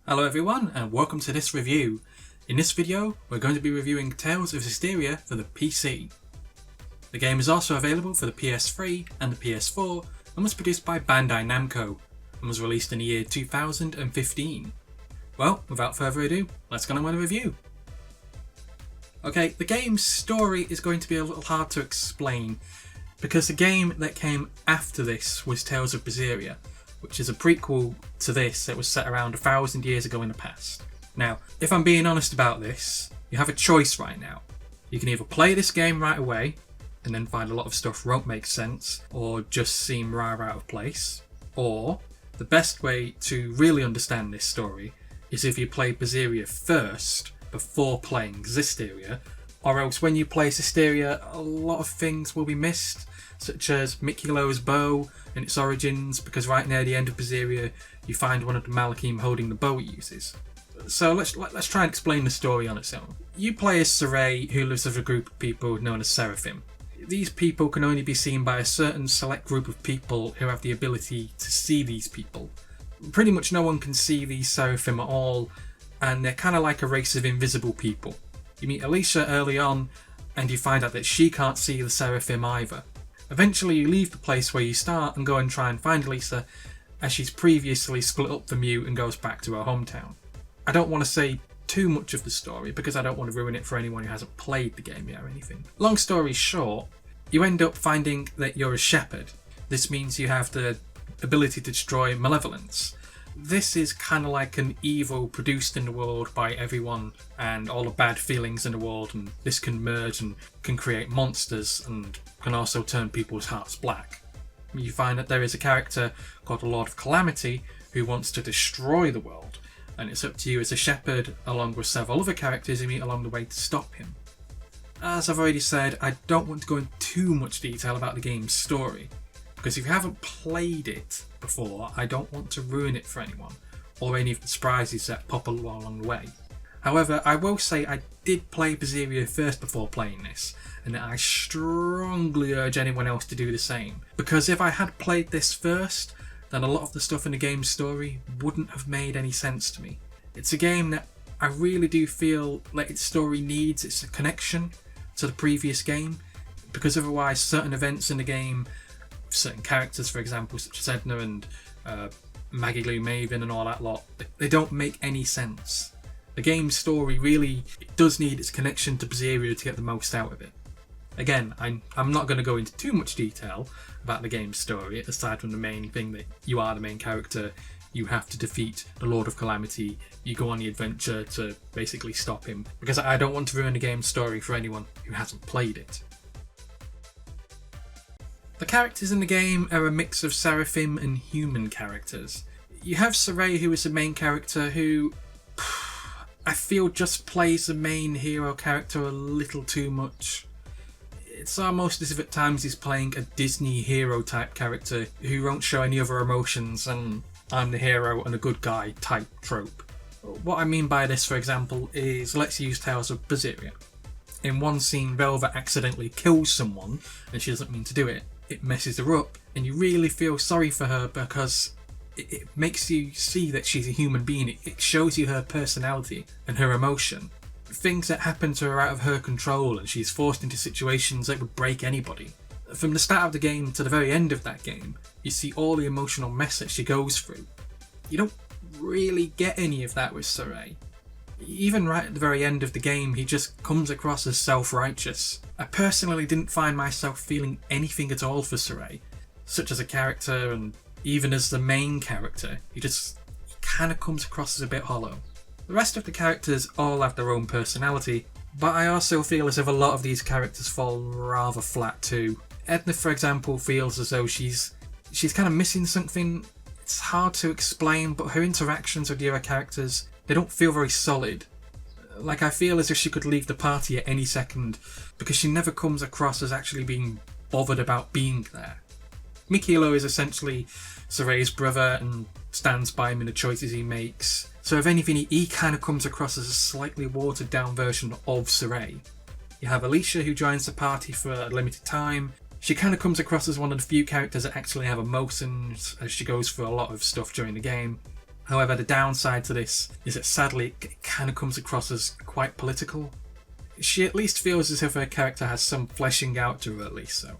Hello everyone and welcome to this review. In this video we're going to be reviewing Tales of Zestiria for the PC. The game is also available for the PS3 and the PS4 and was produced by Bandai Namco and was released in the year 2015. Well, without further ado, let's get on with the review. Okay, the game's story is going to be a little hard to explain because the game that came after this was Tales of Berseria, which is a prequel to this that was set around 1,000 years ago in the past. Now, if I'm being honest about this, you have a choice right now. You can either play this game right away and then find a lot of stuff won't make sense or just seem rather out of place, or the best way to really understand this story is if you play Berseria first before playing Zestiria, or else when you play Zestiria a lot of things will be missed, such as Mikilo's bow and its origins, because right near the end of Berseria you find one of the Malakim holding the bow it uses. So let's try and explain the story on its own. You play as Saray, who lives with a group of people known as Seraphim. These people can only be seen by a certain select group of people who have the ability to see these people. Pretty much no one can see these Seraphim at all, and they're kind of like a race of invisible people. You meet Alicia early on and you find out that she can't see the Seraphim either. Eventually you leave the place where you start and go and try and find Alicia, as she's previously split up from you and goes back to her hometown. I don't want to say too much of the story because I don't want to ruin it for anyone who hasn't played the game yet or anything. Long story short, you end up finding that you're a shepherd. This means you have the ability to destroy malevolence. This is kind of like an evil produced in the world by everyone and all the bad feelings in the world, and this can merge and can create monsters and can also turn people's hearts black. You find that there is a character called the Lord of Calamity who wants to destroy the world, and it's up to you as a shepherd along with several other characters you meet along the way to stop him. As I've already said, I don't want to go into too much detail about the game's story, because if you haven't played it before, I don't want to ruin it for anyone, or any of the surprises that pop along the way. However, I will say I did play Berseria first before playing this, and I strongly urge anyone else to do the same, because if I had played this first, then a lot of the stuff in the game's story wouldn't have made any sense to me. It's a game that I really do feel like its story needs its connection to the previous game, because otherwise certain events in the game, certain characters for example such as Edna and Maggie Lou Maven and all that lot, they don't make any sense. The game's story really does need its connection to Berseria to get the most out of it. Again, I'm not going to go into too much detail about the game's story, aside from the main thing that you are the main character, you have to defeat the Lord of Calamity, you go on the adventure to basically stop him, because I don't want to ruin the game's story for anyone who hasn't played it. The characters in the game are a mix of Seraphim and human characters. You have Saray, who is the main character, who I feel just plays the main hero character a little too much. It's almost as if at times he's playing a Disney hero type character who won't show any other emotions and I'm the hero and a good guy type trope. What I mean by this, for example, is let's use Tales of Berseria. In one scene, Velvet accidentally kills someone and she doesn't mean to do it. It messes her up and you really feel sorry for her because it makes you see that she's a human being. It shows you her personality and her emotion. Things that happen to her out of her control and she's forced into situations that would break anybody. From the start of the game to the very end of that game, you see all the emotional mess that she goes through. You don't really get any of that with Saray. Even right at the very end of the game, he just comes across as self-righteous. I personally didn't find myself feeling anything at all for Saray, such as a character and even as the main character. He kind of comes across as a bit hollow. The rest of the characters all have their own personality, but I also feel as if a lot of these characters fall rather flat too. Edna, for example, feels as though she's kind of missing something. It's hard to explain, but her interactions with the other characters, they don't feel very solid. Like, I feel as if she could leave the party at any second because she never comes across as actually being bothered about being there. Mikilo is essentially Saray's brother and stands by him in the choices he makes, so if anything he kind of comes across as a slightly watered down version of Saray. You have Alicia, who joins the party for a limited time. She kind of comes across as one of the few characters that actually have emotions as she goes through a lot of stuff during the game. However, the downside to this is that sadly it kind of comes across as quite political. She at least feels as if her character has some fleshing out to her, at least so.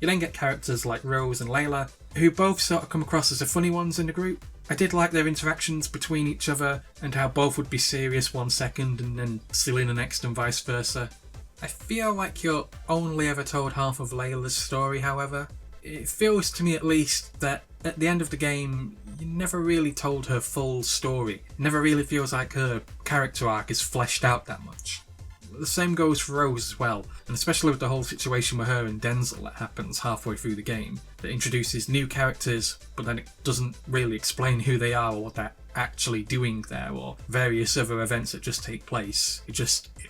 You then get characters like Rose and Layla, who both sort of come across as the funny ones in the group. I did like their interactions between each other and how both would be serious one second and then silly the next and vice versa. I feel like you're only ever told half of Layla's story, however. It feels to me at least that at the end of the game, you never really told her full story. It never really feels like her character arc is fleshed out that much. The same goes for Rose as well, and especially with the whole situation with her and Denzel that happens halfway through the game, that introduces new characters, but then it doesn't really explain who they are or what they're actually doing there, or various other events that just take place. It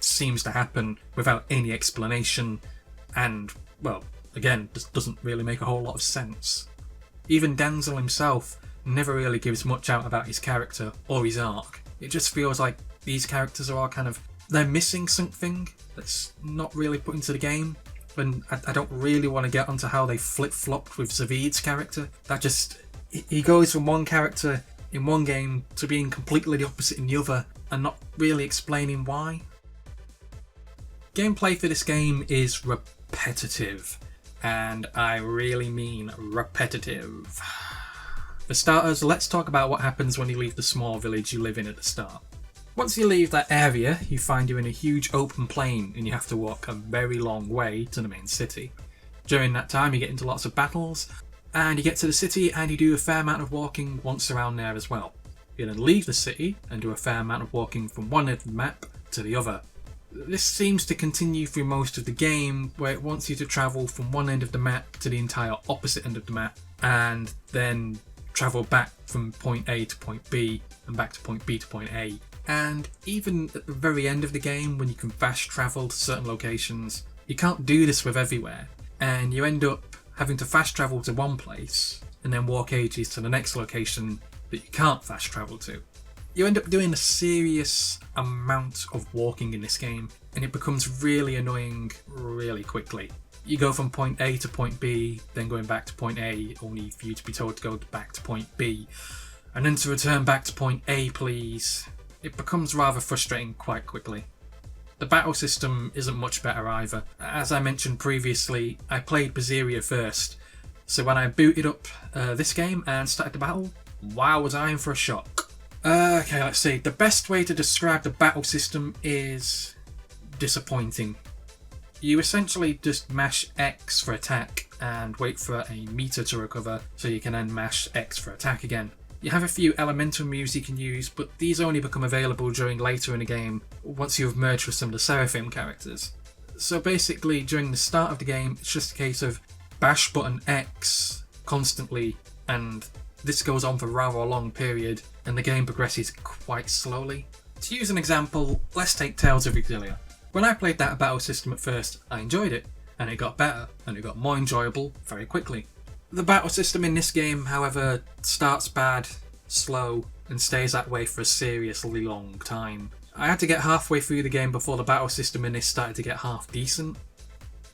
seems to happen without any explanation, and, well, again, just doesn't really make a whole lot of sense. Even Denzel himself never really gives much out about his character or his arc. It just feels like these characters are all kind of, they're missing something that's not really put into the game, and I don't really want to get onto how they flip-flopped with Zavid's character. He goes from one character in one game to being completely the opposite in the other, and not really explaining why. Gameplay for this game is repetitive, and I really mean repetitive. For starters, let's talk about what happens when you leave the small village you live in at the start. Once you leave that area, you find you're in a huge open plain and you have to walk a very long way to the main city. During that time you get into lots of battles, and you get to the city and you do a fair amount of walking once around there as well. You then leave the city and do a fair amount of walking from one end of the map to the other. This seems to continue through most of the game, where it wants you to travel from one end of the map to the entire opposite end of the map, and then travel back from point A to point B and back to point B to point A. And even at the very end of the game, when you can fast travel to certain locations, you can't do this with everywhere, and you end up having to fast travel to one place and then walk ages to the next location that you can't fast travel to. You end up doing a serious amount of walking in this game, and it becomes really annoying really quickly. You go from point A to point B, then going back to point A, only for you to be told to go back to point B, and then to return back to point A, please. It becomes rather frustrating quite quickly. The battle system isn't much better either. As I mentioned previously, I played Berseria first, so when I booted up this game and started the battle, wow, was I in for a shock. Okay, let's see. The best way to describe the battle system is disappointing. You essentially just mash X for attack and wait for a meter to recover so you can then mash X for attack again. You have a few elemental moves you can use, but these only become available during later in the game once you've merged with some of the Seraphim characters. So basically, during the start of the game, it's just a case of bash button X constantly, and this goes on for rather a long period, and the game progresses quite slowly. To use an example, let's take Tales of Zestiria. When I played that battle system at first, I enjoyed it, and it got better, and it got more enjoyable very quickly. The battle system in this game, however, starts bad, slow, and stays that way for a seriously long time. I had to get halfway through the game before the battle system in this started to get half decent.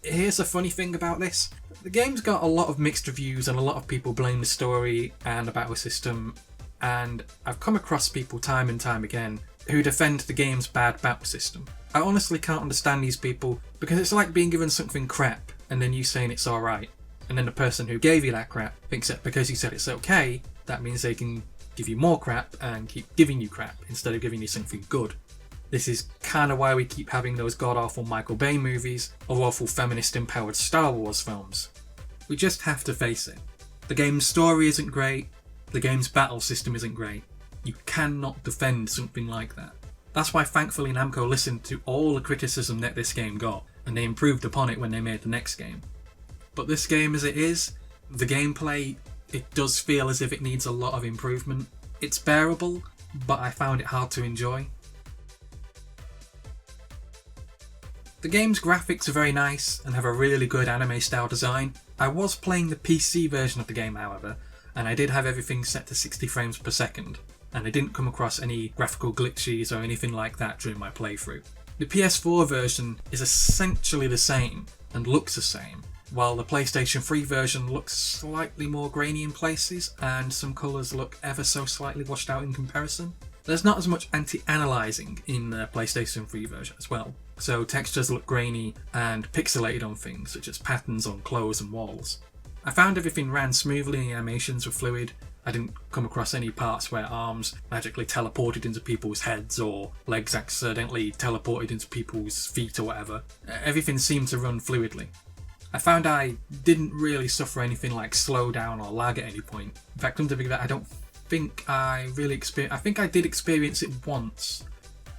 Here's the funny thing about this. The game's got a lot of mixed reviews and a lot of people blame the story and the battle system, and I've come across people time and time again who defend the game's bad battle system. I honestly can't understand these people, because it's like being given something crap and then you saying it's alright. And then the person who gave you that crap thinks that because you said it's okay, that means they can give you more crap and keep giving you crap instead of giving you something good. This is kind of why we keep having those god-awful Michael Bay movies or awful feminist-empowered Star Wars films. We just have to face it. The game's story isn't great, the game's battle system isn't great. You cannot defend something like that. That's why thankfully Namco listened to all the criticism that this game got, and they improved upon it when they made the next game. But this game as it is, the gameplay, it does feel as if it needs a lot of improvement. It's bearable, but I found it hard to enjoy. The game's graphics are very nice and have a really good anime style design. I was playing the PC version of the game, however, and I did have everything set to 60 frames per second, and I didn't come across any graphical glitches or anything like that during my playthrough. The PS4 version is essentially the same and looks the same, while the PlayStation 3 version looks slightly more grainy in places and some colours look ever so slightly washed out in comparison. There's not as much anti-aliasing in the PlayStation 3 version as well, so textures look grainy and pixelated on things such as patterns on clothes and walls. I found everything ran smoothly and the animations were fluid. I didn't come across any parts where arms magically teleported into people's heads or legs accidentally teleported into people's feet or whatever. Everything seemed to run fluidly. I found I didn't really suffer anything like slowdown or lag at any point. In fact, come to think of it, I don't think I really experienced... I think I did experience it once.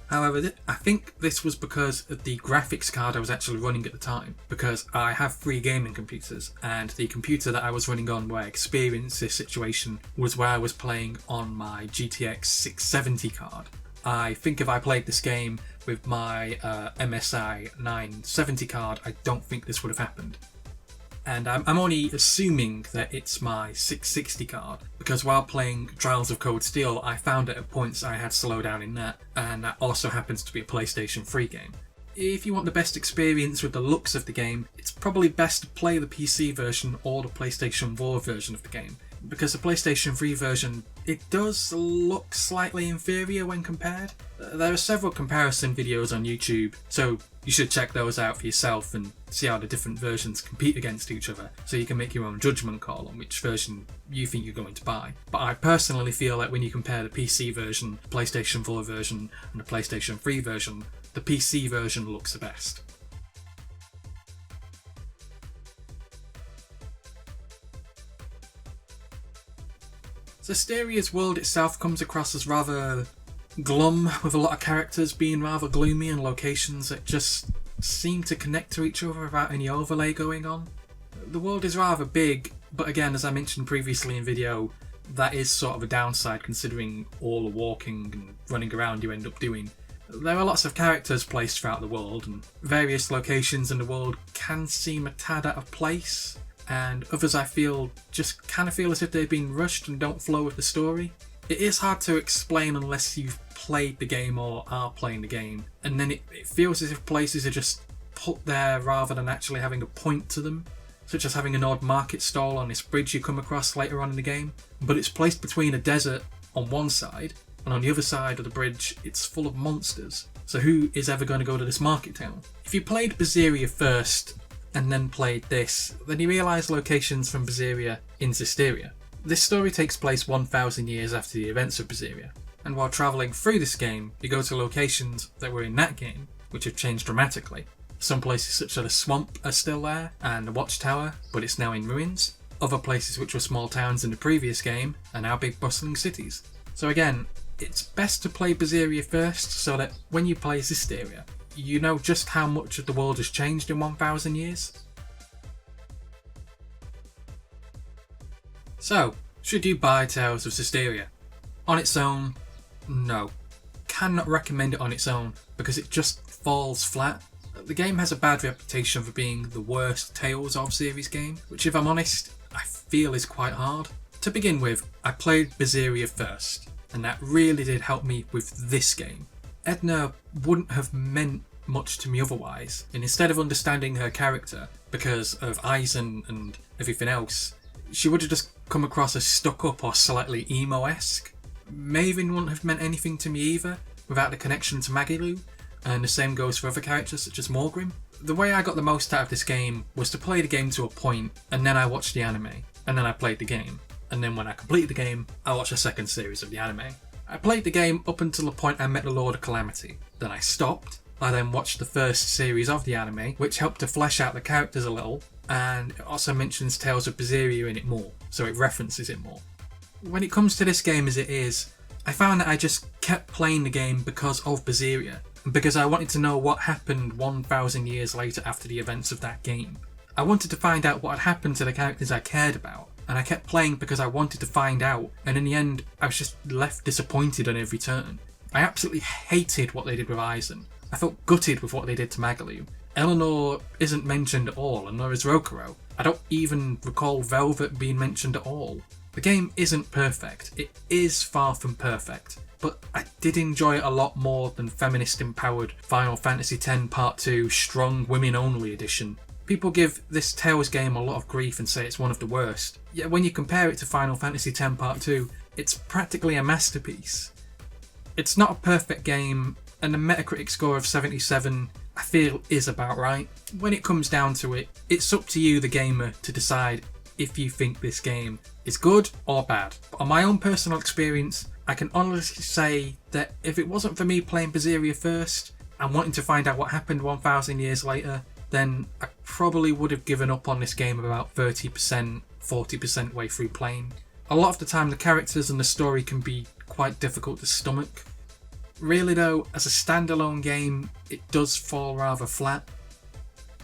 However, I think this was because of the graphics card I was actually running at the time, because I have 3 gaming computers, and the computer that I was running on where I experienced this situation was where I was playing on my GTX 670 card. I think if I played this game with my MSI 970 card, I don't think this would have happened. And I'm only assuming that it's my 660 card, because while playing Trials of Cold Steel, I found that at points I had slowdown in that, and that also happens to be a PlayStation 3 game. If you want the best experience with the looks of the game, it's probably best to play the PC version or the PlayStation 4 version of the game, because the PlayStation 3 version, it does look slightly inferior when compared. There are several comparison videos on YouTube, so you should check those out for yourself and see how the different versions compete against each other, so you can make your own judgment call on which version you think you're going to buy. But I personally feel like when you compare the PC version, the PlayStation 4 version and the PlayStation 3 version, the PC version looks the best. Zestiria's world itself comes across as rather glum, with a lot of characters being rather gloomy and locations that just seem to connect to each other without any overlay going on. The world is rather big, but again, as I mentioned previously in video, that is sort of a downside considering all the walking and running around you end up doing. There are lots of characters placed throughout the world, and various locations in the world can seem a tad out of place, and others I feel just kind of feel as if they've been rushed and don't flow with the story. It is hard to explain unless you've played the game or are playing the game, and then it feels as if places are just put there rather than actually having a point to them, such as having an odd market stall on this bridge you come across later on in the game, but it's placed between a desert on one side, and on the other side of the bridge it's full of monsters. So who is ever going to go to this market town? If you played Berseria first and then played this, then you realise locations from Berseria in Zestiria. This story takes place 1,000 years after the events of Berseria, and while travelling through this game, you go to locations that were in that game, which have changed dramatically. Some places such as a swamp are still there, and a watchtower, but it's now in ruins. Other places which were small towns in the previous game are now big bustling cities. So again, it's best to play Berseria first, so that when you play Zestiria, you know just how much of the world has changed in 1,000 years. So, should you buy Tales of Zestiria? On its own, no. Cannot recommend it on its own, because it just falls flat. The game has a bad reputation for being the worst Tales of series game, which if I'm honest, I feel is quite hard. To begin with, I played Berseria first, and that really did help me with this game. Edna wouldn't have meant much to me otherwise, and instead of understanding her character because of Eisen and everything else, she would have just come across as stuck up or slightly emo-esque. Maven wouldn't have meant anything to me either, without the connection to Magilu, and the same goes for other characters such as Morgrim. The way I got the most out of this game was to play the game to a point, and then I watched the anime, and then I played the game, and then when I completed the game, I watched a second series of the anime. I played the game up until the point I met the Lord of Calamity, then I stopped. I then watched the first series of the anime, which helped to flesh out the characters a little, and it also mentions Tales of Berseria in it more, so it references it more. When it comes to this game as it is, I found that I just kept playing the game because of Berseria, and because I wanted to know what happened 1,000 years later after the events of that game. I wanted to find out what had happened to the characters I cared about, and I kept playing because I wanted to find out, and in the end I was just left disappointed on every turn. I absolutely hated what they did with Eisen. I felt gutted with what they did to Magalu. Eleanor isn't mentioned at all, and nor is Rokuro. I don't even recall Velvet being mentioned at all. The game isn't perfect. It is far from perfect, but I did enjoy it a lot more than feminist-empowered Final Fantasy X Part 2 Strong Women Only Edition. People give this Tales game a lot of grief and say it's one of the worst, yet when you compare it to Final Fantasy X Part 2, it's practically a masterpiece. It's not a perfect game, and the Metacritic score of 77 I feel is about right. When it comes down to it, it's up to you, the gamer, to decide if you think this game is good or bad. But on my own personal experience, I can honestly say that if it wasn't for me playing Berseria first and wanting to find out what happened 1,000 years later, then I probably would have given up on this game about 30%, 40% way through playing. A lot of the time the characters and the story can be quite difficult to stomach. Really though, as a standalone game, it does fall rather flat.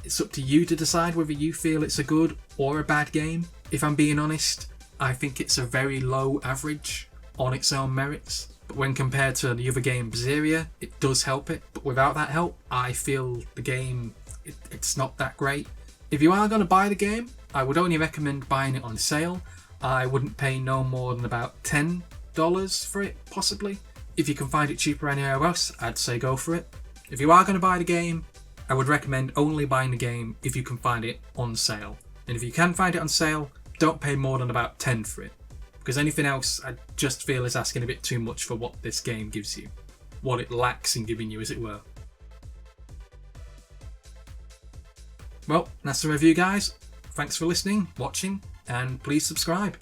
It's up to you to decide whether you feel it's a good or a bad game. If I'm being honest, I think it's a very low average on its own merits. But when compared to the other game, Berseria, it does help it. But without that help, I feel the game, it's not that great. If you are going to buy the game, I would only recommend buying it on sale. I wouldn't pay no more than about $10 for it, possibly. If you can find it cheaper anywhere else, I'd say go for it. If you are going to buy the game, I would recommend only buying the game if you can find it on sale. And if you can find it on sale, don't pay more than about $10 for it. Because anything else, I just feel is asking a bit too much for what this game gives you. What it lacks in giving you, as it were. Well, that's the review, guys. Thanks for listening, watching, and please subscribe.